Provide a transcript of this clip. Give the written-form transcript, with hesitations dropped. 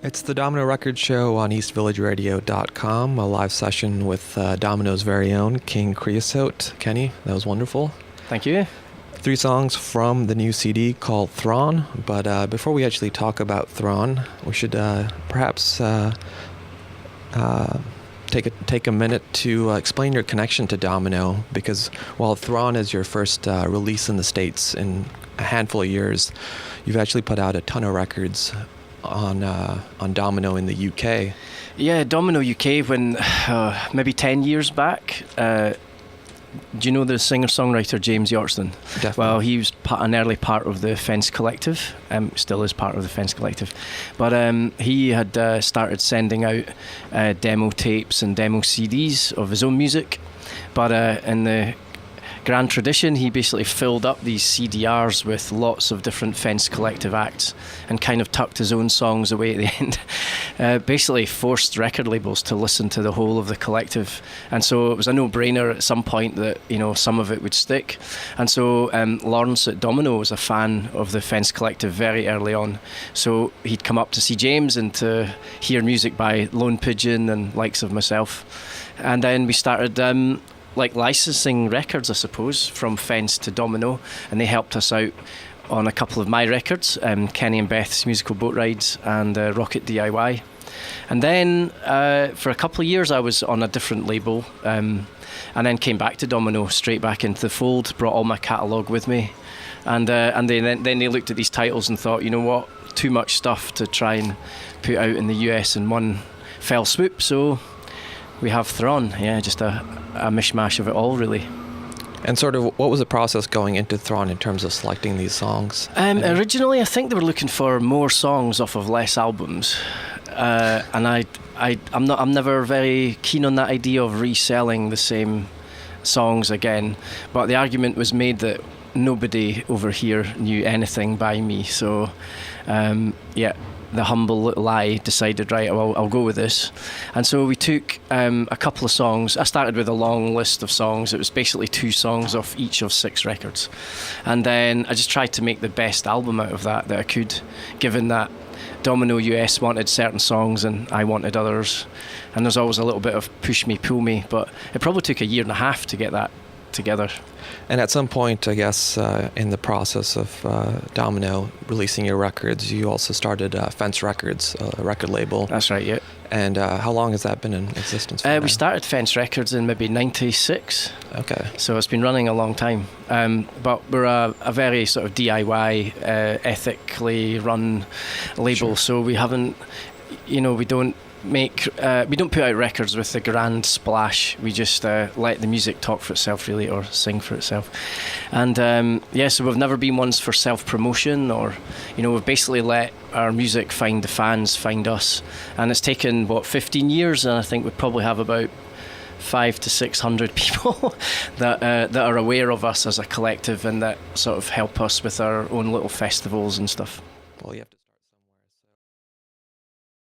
It's the Domino Record Show on EastVillageRadio.com, a live session with Domino's very own King Creosote. Kenny, that was wonderful. Thank you. 3 songs from the new CD called Thrawn, but before we actually talk about Thrawn, we should perhaps take a minute to explain your connection to Domino, because while Thrawn is your first release in the States in a handful of years, you've actually put out a ton of records on Domino in the UK. Yeah, Domino UK when maybe 10 years back. Do you know the singer-songwriter James Yorkston? Definitely. Well, he was an early part of the Fence Collective, still is part of the Fence Collective. But he had started sending out demo tapes and demo CDs of his own music. But in the grand tradition, he basically filled up these CDRs with lots of different Fence Collective acts and kind of tucked his own songs away at the end. Basically forced record labels to listen to the whole of the collective, and so it was a no-brainer at some point that, you know, some of it would stick. And so Lawrence at Domino was a fan of the Fence Collective very early on, so he'd come up to see James and to hear music by Lone Pigeon and likes of myself, and then we started licensing records, I suppose, from Fence to Domino, and they helped us out on a couple of my records, Kenny and Beth's Musical Boat Rides and Rocket DIY. And then for a couple of years I was on a different label, and then came back to Domino, straight back into the fold, brought all my catalogue with me, and then they looked at these titles and thought, you know what, too much stuff to try and put out in the US in one fell swoop, so we have Thrawn, just a mishmash of it all, really. And sort of, what was the process going into Thrawn in terms of selecting these songs? Originally, I think they were looking for more songs off of less albums, and I'm never very keen on that idea of reselling the same songs again. But the argument was made that nobody over here knew anything by me, so the humble little I decided, right, I'll go with this. And so we took a couple of songs. I started with a long list of songs. It was basically 2 songs off each of 6 records. And then I just tried to make the best album out of that I could, given that Domino US wanted certain songs and I wanted others. And there's always a little bit of push me, pull me, but it probably took a year and a half to get that together. And at some point, I guess, in the process of Domino releasing your records, you also started Fence Records, a record label. That's right, yeah. And how long has that been in existence for now? We started Fence Records in maybe 96. Okay. So it's been running a long time. But we're a very sort of DIY, ethically run label, so we haven't, we don't put out records with the grand splash. We just let the music talk for itself, really, or sing for itself. And so we've never been ones for self-promotion, or we've basically let our music find the fans, find us. And it's taken 15 years, and I think we probably have about 500 to 600 people that are aware of us as a collective and that sort of help us with our own little festivals and stuff. Well, you have to